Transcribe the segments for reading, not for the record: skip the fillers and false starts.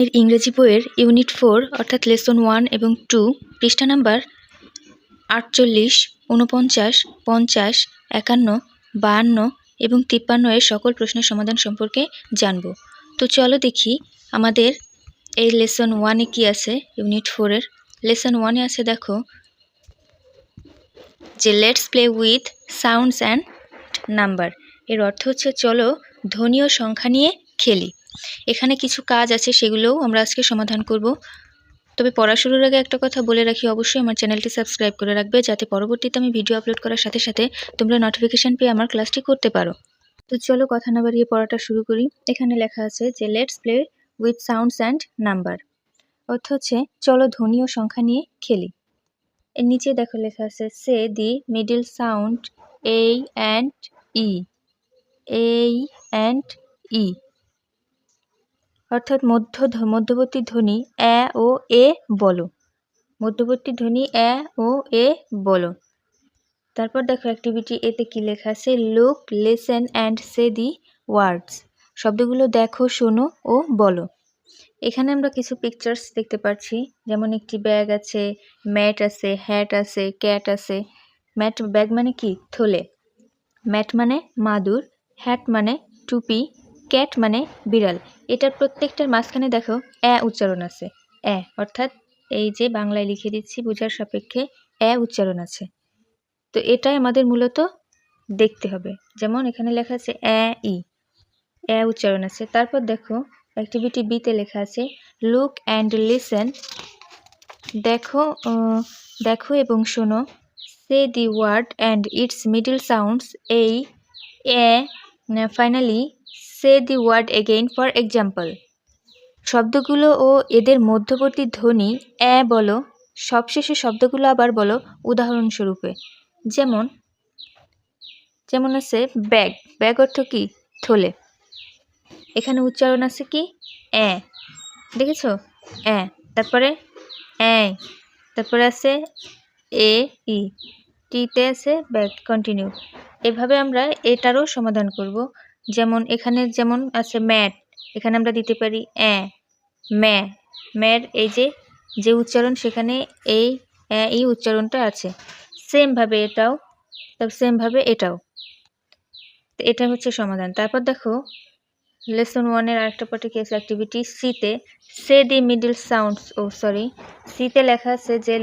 এর ইংরেজি বইয়ের ইউনিট 4 অর্থাৎ লেসন 1 এবং 2 পৃষ্ঠা নাম্বার 48, 49, 50, 51, 52 এবং 53 এর সকল প্রশ্নের সমাধান সম্পর্কে জানব। তো চলো দেখি আমাদের এই লেসন 1 এ কি আছে। ইউনিট 4 এর লেসন 1 এ আছে, দেখো যে let's play with sounds and number. এর অর্থ হচ্ছে চলো ধ্বনি ও সংখ্যা নিয়ে খেলি। এখানে কিছু কাজ আছে, সেগুলোও আমরা আজকে সমাধান করব। তবে পড়া শুরুর আগে একটা কথা বলে রাখি, অবশ্যই আমার চ্যানেলটি সাবস্ক্রাইব করে রাখবে, যাতে পরবর্তীতে আমি ভিডিও আপলোড করার সাথে সাথে তোমরা নোটিফিকেশান পেয়ে আমার ক্লাসটি করতে পারো। তো চলো কথা না বাড়িয়ে পড়াটা শুরু করি। এখানে লেখা আছে যে let's play with sounds and number, অর্থ হচ্ছে চলো ধ্বনি ও সংখ্যা নিয়ে খেলি। এর নিচে দেখো লেখা আছে say the middle sound A and E, A and E, অর্থাৎ মধ্যবর্তী ধ্বনি এ ও এ বলো। মধ্যবর্তী ধ্বনি এ ও এ বলো। তারপর দেখো অ্যাক্টিভিটি এতে কি লেখা আছে, look, listen and say the ওয়ার্ডস। শব্দগুলো দেখো, শোনো ও বলো। এখানে আমরা কিছু পিকচার্স দেখতে পাচ্ছি, যেমন একটি ব্যাগ আছে, ম্যাট আছে, হ্যাট আছে, ক্যাট আছে। ব্যাগ মানে কি? থলে। ম্যাট মানে মাদুর, হ্যাট মানে টুপি, ক্যাট মানে বিড়াল। এটার প্রত্যেকটার মাঝখানে দেখো এ উচ্চারণ আছে। এ অর্থাৎ এই যে বাংলায় লিখে দিচ্ছি বোঝার সাপেক্ষে এ উচ্চারণ আছে। তো এটাই আমাদের মূলত দেখতে হবে। যেমন এখানে লেখা আছে ই, এ উচ্চারণ আছে। তারপর দেখো অ্যাক্টিভিটি বিতে লেখা আছে লুক অ্যান্ড লিসেন, দেখো এবং শোনো। Say the word and its middle sounds A, finally say the word again for example. শব্দগুলো ও এদের মধ্যবর্তী ধ্বনি এ বলো, সবশেষে শব্দগুলো আবার বলো উদাহরণস্বরূপে। যেমন আছে ব্যাগ, ব্যাগ অর্থ কি? থলে। এখানে উচ্চারণ আছে কি? এ, দেখেছ? এ। তারপরে এ, তারপরে আছে এ ই, টিতে আছে ব্যাগ, কন্টিনিউ। এভাবে আমরা এটারও সমাধান করব। যেমন এখানে যেমন আছে ম্যাট, এখানে আমরা দিতে পারি এ, ম্যার এই যে উচ্চারণ, সেখানে এই ই উচ্চারণটা আছে। সেমভাবে এটাও, সেমভাবে এটাও। তো এটা হচ্ছে সমাধান। তারপর দেখো লেসন 1 এর আরেকটা পার্টে কি আছে, অ্যাক্টিভিটি সিতে সে দি মিডল সাউন্ডস। সিতে লেখা আছে যে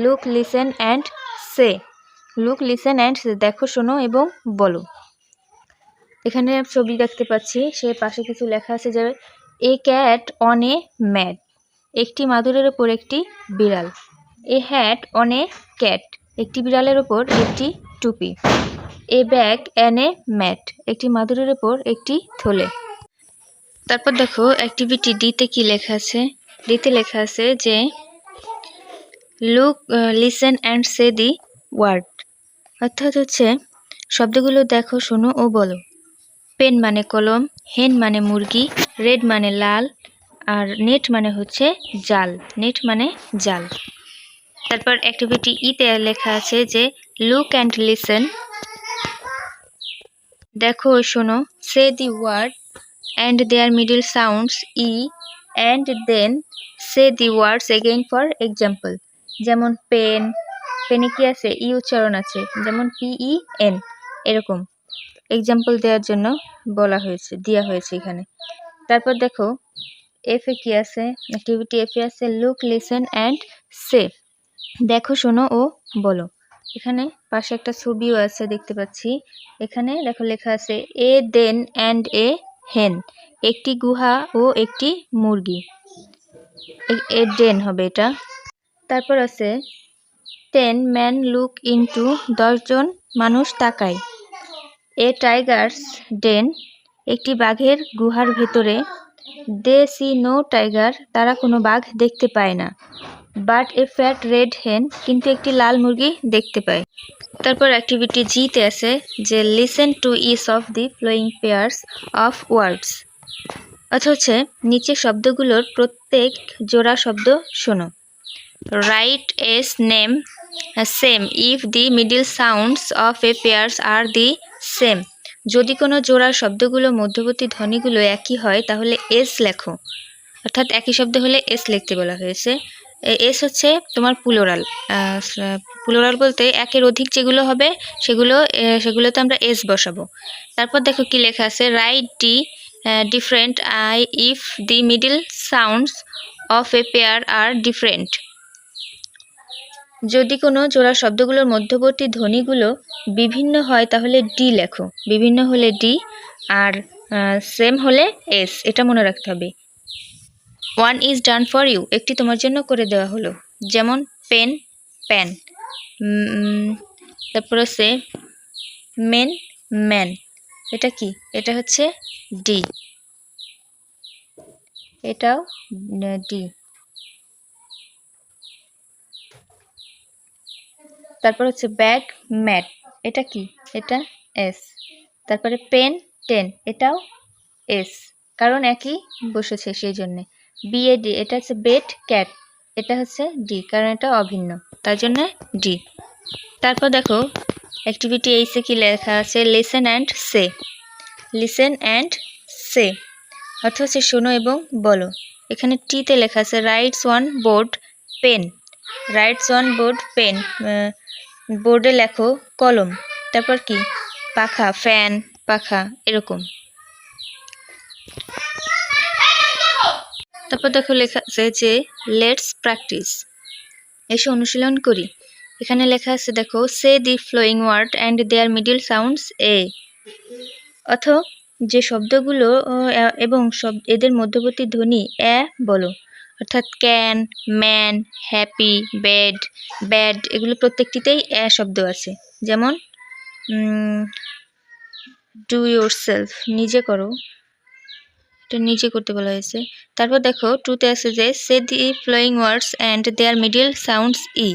look, listen and say. Look, listen and say, দেখো, শোনো এবং বলো। এখানে ছবি দেখতে পাচ্ছি, সে পাশে কিছু লেখা আছে যে a cat on a mat, একটি মাদুরের ওপর একটি বিড়াল। A hat on a cat, একটি বিড়ালের ওপর একটি টুপি। A bag on a mat, একটি মাদুরের ওপর একটি থলে। তারপর দেখো অ্যাক্টিভিটি ডিতে কি লেখা আছে। ডিতে লেখা আছে যে look, listen and say the word, অর্থাৎ হচ্ছে শব্দগুলো দেখো, শোনো ও বলো। পেন মানে কলম, হেন মানে মুরগি, রেড মানে লাল, আর নেট মানে হচ্ছে জাল। নেট মানে জাল। তারপর অ্যাক্টিভিটি ইতে লেখা আছে যে লুক অ্যান্ড লিসেন, দেখো ও শোনো, say the word and their middle sounds E, and then say the words again for example. যেমন পেন, পেনে কি আছে? ই উচ্চারণ আছে, যেমন PEN, এরকম এক্সাম্পল দেওয়ার জন্য দেওয়া হয়েছে এখানে। তারপর দেখো এফে কি আছে, অ্যাক্টিভিটি এফে আছে লুক, লিসেন অ্যান্ড সে, দেখো, শোনো ও বলো। এখানে পাশে একটা ছবিও আছে, দেখতে পাচ্ছি। এখানে দেখো লেখা আছে এ দেন অ্যান্ড এ হেন, একটি গুহা ও একটি মুরগি। এ ডেন হবে এটা। তারপর আছে 10 men look into, 10 জন মানুষ তাকায়। এ টাইগার্স ডেন, একটি বাঘের গুহার ভেতরে। দে সি নো টাইগার, তারা কোনো বাঘ দেখতে পায় না। বাট এ ফ্যাট রেড হেন, কিন্তু একটি লাল মুরগি দেখতে পায়। তারপর অ্যাক্টিভিটি জিতে আছে যে listen to each of the following pairs of words, অর্থাৎ হচ্ছে নিচে শব্দগুলোর প্রত্যেক জোড়া শব্দ শোনো। Write S name same if the middle sounds of a pairs are the same, যদি কোনো জোড়ার শব্দগুলো মধ্যবর্তী ধ্বনিগুলো একই হয় তাহলে এস লেখো। অর্থাৎ একই শব্দ হলে এস লিখতে বলা হয়েছে। এস হচ্ছে তোমার প্লুরাল। প্লুরাল বলতে একের অধিক যেগুলো হবে সেগুলোতে আমরা এস বসাবো। তারপর দেখো কি লেখা আছে, write D different I if the middle sounds of a pair are different. যদি কোনো জোড়া শব্দগুলোর মধ্যবর্তী ধ্বনিগুলো বিভিন্ন হয় তাহলে ডি লেখো। বিভিন্ন হলে ডি, আর সেম হলে এস। এটা মনে রাখতে হবে। One is done for you, একটি তোমার জন্য করে দেওয়া হলো। যেমন পেন, প্যান। তারপর হচ্ছে মেন, ম্যান। এটা কি? এটা হচ্ছে ডি, এটাও ডি। তারপর হচ্ছে ব্যাগ, ম্যাট। এটা কি? এটা এস। তারপরে পেন, টেন। এটাও এস, কারণ একই বসেছে সেই জন্যে। বিএডি, এটা হচ্ছে বেড, ক্যাট। এটা হচ্ছে ডি, কারণ এটা অভিন্ন, তার জন্য ডি। তারপর দেখো অ্যাক্টিভিটি এইসে কি লেখা আছে, listen and say. Listen and say অর্থ হচ্ছে শোনো এবং বলো। এখানে টিতে লেখা আছে writes on board pen. Writes on board pen, বোর্ডে লেখো কলম। তারপর কি? পাখা, ফ্যান, পাখা, এরকম। তারপর দেখো লেখা আছে যে লেটস প্র্যাকটিস, এসে অনুশীলন করি। এখানে লেখা আছে দেখো, say the following word and their middle sounds A. অর্থ যে শব্দগুলো এবং এদের মধ্যবর্তী ধ্বনি এ বলো। অর্থাৎ can, man, happy, bed, bad, এগুলো প্রত্যেকটিতেই এ শব্দ আছে। যেমন ডু ইয়োর সেলফ, নিজে করো, এটা নিজে করতে বলা হয়েছে। তারপর দেখো টুতে আছে যে say the following words and their middle sounds E.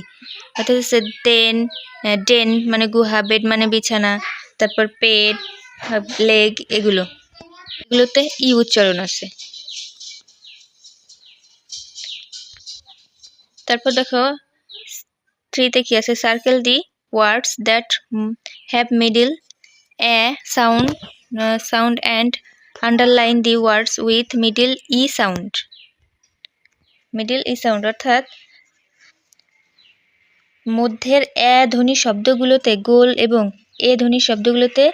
অর্থাৎ হচ্ছে দেন, ডেন মানে গুহা, বেড মানে বিছানা, তারপর পেট, লেগ, এগুলোতে ই উচ্চারণ আছে। তারপর দেখো থ্রিতে কি আছে, circle the words that have middle a sound and underline the words with middle E sound. Middle E sound অর্থাৎ মধ্যের এ ধ্বনি শব্দগুলোতে গোল এবং এ ধ্বনি শব্দগুলোতে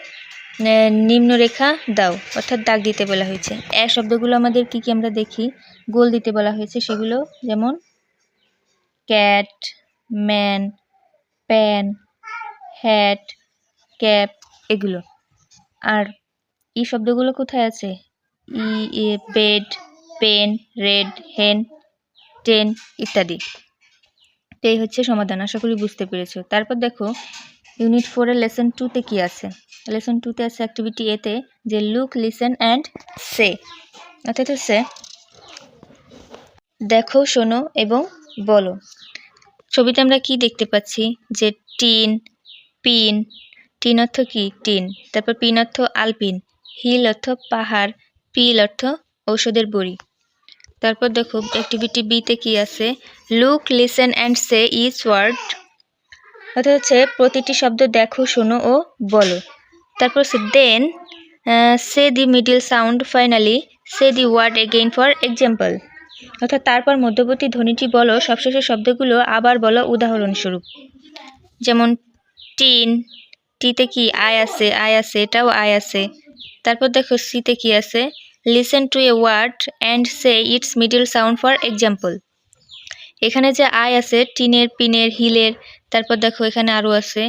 নিম্নরেখা দাও, অর্থাৎ দাগ দিতে বলা হয়েছে। এ শব্দগুলো আমাদের কি কি আমরা দেখি, গোল দিতে বলা হয়েছে সেগুলো, যেমন cat, man, pan, hat, cap, এগুলো। আর ই শব্দগুলো কোথায় আছে? E, bed, pen, red, hen, ten ইত্যাদি। এই হচ্ছে সমাধান, আশা করি বুঝতে পেরেছো। তারপর দেখো ইউনিট 4 এর লেসন 2তে কি আছে। লেসন 2তে আছে অ্যাক্টিভিটি এতে যে লুক, লিসেন অ্যান্ড সে। অর্থাৎ হচ্ছে দেখো, শোনো এবং বলো। ছবিতে আমরা কি দেখতে পাচ্ছি যে টিন, পিন। টিন অর্থ কি? টিন। তারপর পিন অর্থ আলপিন, হিল অর্থ পাহাড়, পিল অর্থ ঔষধের বড়ি। তারপর দেখো অ্যাক্টিভিটি বিতে কি আছে, look, listen and say each word. অর্থাৎ হচ্ছে প্রতিটি শব্দ দেখো, শোনো ও বলো। তারপর হচ্ছে then say the middle sound, finally say the word again for example. অর্থাৎ তারপর মধ্যবর্তী ধ্বনিটি বলো, সবশেষের শব্দগুলো আবার বলো উদাহরণস্বরূপ। যেমন টিন, টিতে কি? আয় আছে, এটাও আয় আছে। তারপর দেখো সিতে কি আছে, listen to a word and say its middle sound for example. এখানে যে আয় আছে টিনের, পিনের, হিলের। তারপর দেখো এখানে আরও আছে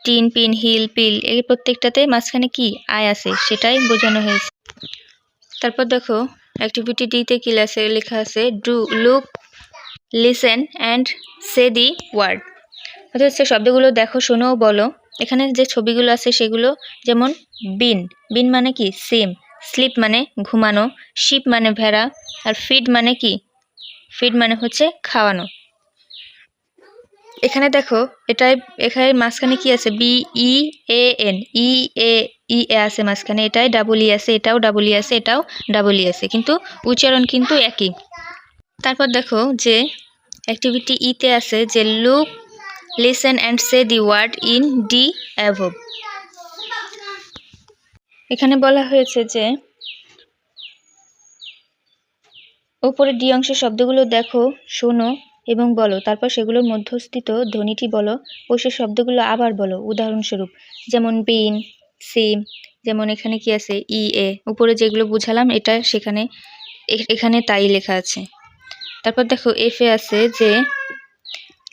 টিন, পিন, হিল, পিল, এই প্রত্যেকটাতে মাঝখানে কি আয় আছে সেটাই বোঝানো হয়েছে। তারপর দেখো অ্যাক্টিভিটি ডিতে কি লেখা আছে, do, look, listen and say the word. অর্থাৎ হচ্ছে শব্দগুলো দেখো, শোনো ও বলো। এখানে যে ছবিগুলো আছে সেগুলো, যেমন বিন, বিন মানে কি? সিম। স্লিপ মানে ঘুমানো, শিপ মানে ভেড়া, আর ফিড মানে কি? ফিড মানে হচ্ছে খাওয়ানো। এখানে দেখো এখানে মাঝখানে কি আছে? বি ই এ এন, ই এ আছে মাঝখানে, এটাই ডাবল ই আছে, এটাও ডাবল ই আছে, এটাও ডাবল ই আছে, কিন্তু উচ্চারণ কিন্তু একই। তারপর দেখো যে অ্যাক্টিভিটি ইতে আছে যে look, listen and say the word in the above. এখানে বলা হয়েছে যে উপরে ডি অংশের শব্দগুলো দেখো, শোনো এবং বলো, তারপর সেগুলোর মধ্যস্থিত ধ্বনিটি বলো ও সে শব্দগুলো আবার বলো। উদাহরণস্বরূপ যেমন বিন, সি, যেমন এখানে কি আছে ই এ, উপরে যেগুলো বুঝালাম এটা সেখানে এখানে তাই লেখা আছে। তারপর দেখো এফ এ আছে যে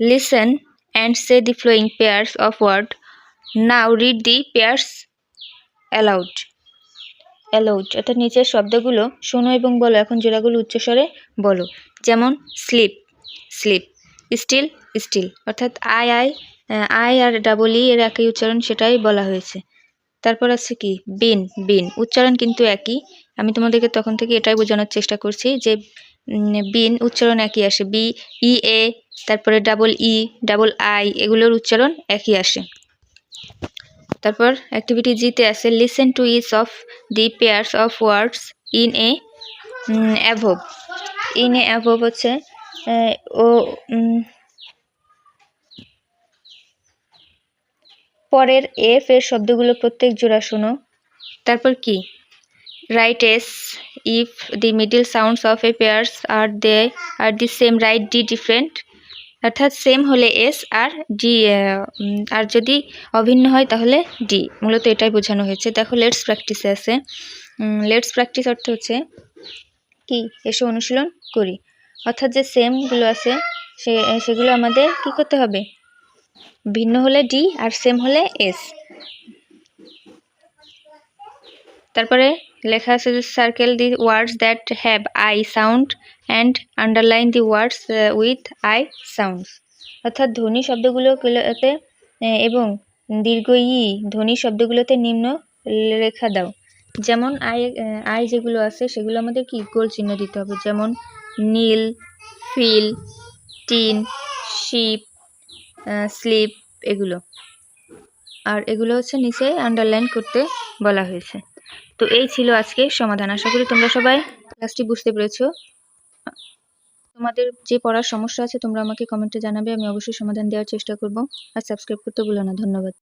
listen and say the following pairs of word, now read the pairs aloud. Aloud অর্থাৎ নিচের শব্দগুলো শোনো এবং বলো, এখন জোড়াগুলো উচ্চস্বরে বলো। যেমন স্লিপ, স্লিপ, স্টিল, স্টিল, অর্থাৎ আই আই আই আর ডাবল ই এর একই উচ্চারণ, সেটাই বলা হয়েছে। তারপর আছে কি বিন, বিন উচ্চারণ কিন্তু একই। আমি তোমাদেরকে তখন থেকে এটাই বোঝানোর চেষ্টা করছি যে বিন উচ্চারণ একই আসে, বি ই এ, তারপরে ডাবল ই, ডাবল আই, এগুলোর উচ্চারণ একই আসে। তারপর অ্যাক্টিভিটি জিতে আছে listen to each of the pairs of words in A above. In A above হচ্ছে ও পরের এফ এর শব্দগুলো প্রত্যেক জোড়া শোনো। তারপর কি write S if the middle sounds of a pairs are the same, write D different, অর্থাৎ সেম হলে এস আর ডি, আর যদি অভিন্ন হয় তাহলে ডি। মূলত এটাই বোঝানো হয়েছে। দেখো লেটস প্র্যাকটিসে আছে, লেটস প্র্যাকটিস অর্থ হচ্ছে কি এসে অনুশীলন করি, অর্থাৎ যে সেমগুলো আছে সেগুলো আমাদের কি করতে হবে, ভিন্ন হলে ডি আর সেম হলে এস। তারপরে লেখা আছে যে circle the words that have I sound and underline the words with I sounds, অর্থাৎ ধ্বনি শব্দগুলোতে এবং দীর্ঘ ই ধ্বনি শব্দগুলোতে নিম্ন লেখা দাও। যেমন আই যেগুলো আছে সেগুলো আমাদের কি গোল চিহ্ন দিতে হবে, যেমন নীল, ফিল, টিন, শিপ, স্লিপ, এগুলো। আর এগুলো হচ্ছে নিচে আন্ডারলাইন করতে বলা হয়েছে। তো এই ছিল আজকে সমাধান। আশা করি তোমরা সবাই ক্লাসটি বুঝতে পেরেছো। তোমাদের যে পড়ার সমস্যা আছে তোমরা আমাকে কমেন্টে জানাবে, আমি অবশ্যই সমাধান দেওয়ার চেষ্টা করব। আর সাবস্ক্রাইব করতে ভুলো না। ধন্যবাদ।